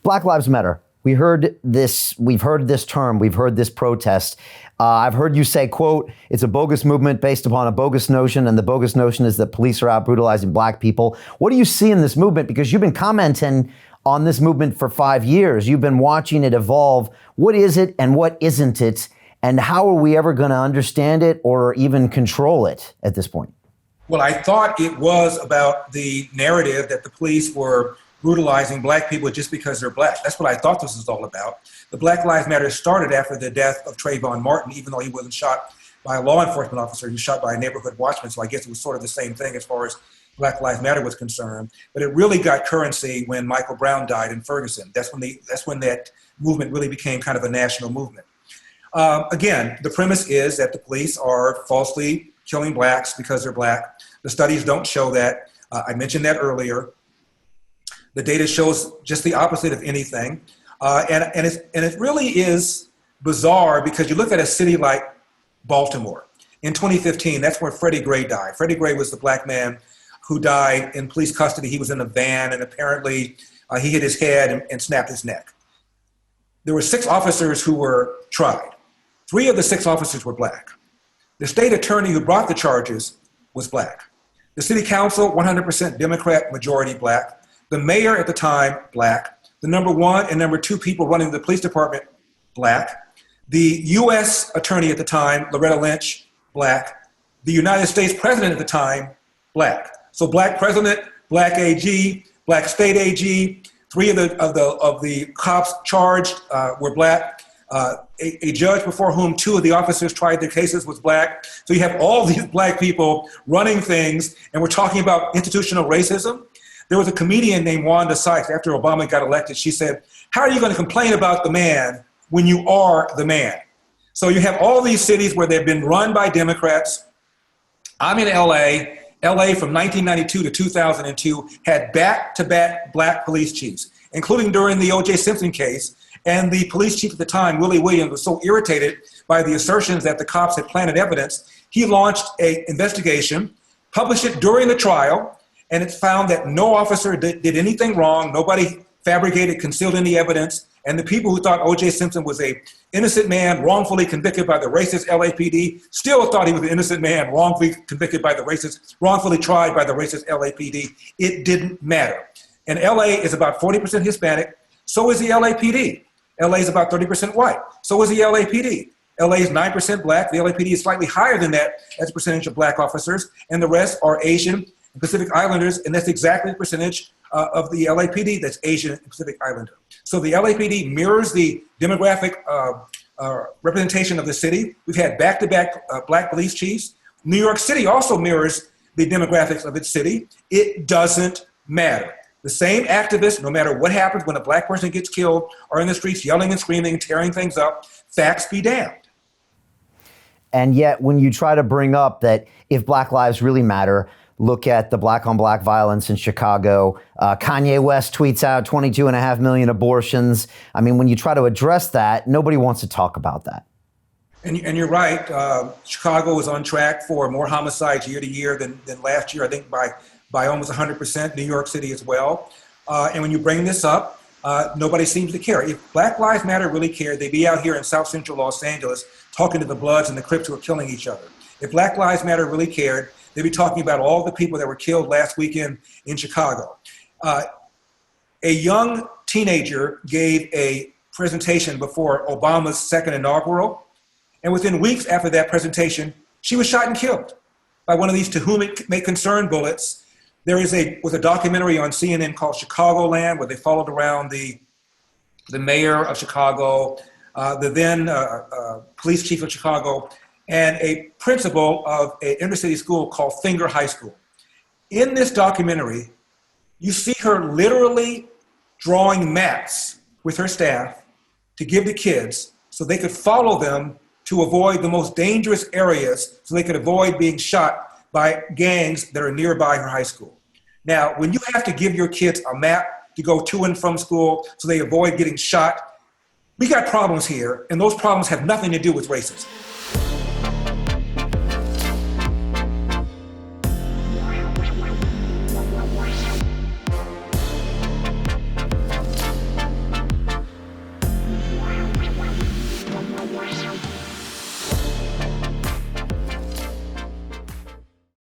Black Lives Matter. We've heard this term, we've heard this protest. I've heard you say, quote, it's a bogus movement based upon a bogus notion, and the bogus notion is that police are out brutalizing black people. What do you see in this movement? Because you've been commenting on this movement for 5 years. You've been watching it evolve. What is it and what isn't it? And how are we ever going to understand it or even control it at this point? Well, I thought it was about the narrative that the police were brutalizing black people just because they're black. That's what I thought this was all about. The Black Lives Matter started after the death of Trayvon Martin, even though he wasn't shot by a law enforcement officer, he was shot by a neighborhood watchman. So I guess it was sort of the same thing as far as Black Lives Matter was concerned. But it really got currency when Michael Brown died in Ferguson. That's when that movement really became kind of a national movement. Again, the premise is that the police are falsely killing blacks because they're black. The studies don't show that. I mentioned that earlier. The data shows just the opposite of anything. And it really is bizarre because you look at a city like Baltimore. In 2015, that's where Freddie Gray died. Freddie Gray was the black man who died in police custody. He was in a van and apparently he hit his head and snapped his neck. There were 6 officers who were tried. 3 of the 6 officers were black. The state attorney who brought the charges was black. The city council, 100% Democrat, majority black. The mayor at the time, black. The number 1 and number 2 people running the police department, black. The U.S. attorney at the time, Loretta Lynch, black. The United States president at the time, black. So black president, black AG, black state AG. 3 of the cops charged were black. A judge before whom 2 of the officers tried their cases was black. So you have all these black people running things, and we're talking about institutional racism. There was a comedian named Wanda Sykes, after Obama got elected, she said, how are you going to complain about the man when you are the man? So you have all these cities where they've been run by Democrats. I'm in LA. LA from 1992 to 2002 had back-to-back black police chiefs, including during the O.J. Simpson case. And the police chief at the time, Willie Williams, was so irritated by the assertions that the cops had planted evidence, he launched an investigation, published it during the trial, and it found that no officer did anything wrong. Nobody fabricated, concealed any evidence. And the people who thought O.J. Simpson was an innocent man wrongfully convicted by the racist LAPD still thought he was an innocent man wrongfully convicted by the racist, wrongfully tried by the racist LAPD. It didn't matter. And LA is about 40% Hispanic. So is the LAPD. LA is about 30% white. So is the LAPD. LA is 9% black. The LAPD is slightly higher than that as a percentage of black officers. And the rest are Asian and Pacific Islanders. And that's exactly the percentage of the LAPD that's Asian and Pacific Islander. So the LAPD mirrors the demographic representation of the city. We've had back-to-back black police chiefs. New York City also mirrors the demographics of its city. It doesn't matter. The same activists, no matter what happens when a black person gets killed, are in the streets yelling and screaming, tearing things up. Facts be damned. And yet when you try to bring up that if Black lives really matter, look at the black on black violence in Chicago. Kanye West tweets out 22.5 million abortions. I mean, when you try to address that, nobody wants to talk about that. And you're right. Chicago is on track for more homicides year to year than last year, I think by almost 100%, New York City as well. And when you bring this up, nobody seems to care. If Black Lives Matter really cared, they'd be out here in South Central Los Angeles talking to the Bloods and the Crips who are killing each other. If Black Lives Matter really cared, they'd be talking about all the people that were killed last weekend in Chicago. A young teenager gave a presentation before Obama's second inaugural, and within weeks after that presentation, she was shot and killed by one of these to whom it may concern bullets. There was a documentary on CNN called Chicagoland where they followed around the mayor of Chicago, the then police chief of Chicago, and a principal of an inner city school called Finger High School. In this documentary, you see her literally drawing maps with her staff to give to kids so they could follow them to avoid the most dangerous areas so they could avoid being shot by gangs that are nearby her high school. Now, when you have to give your kids a map to go to and from school so they avoid getting shot, we got problems here, and those problems have nothing to do with racism.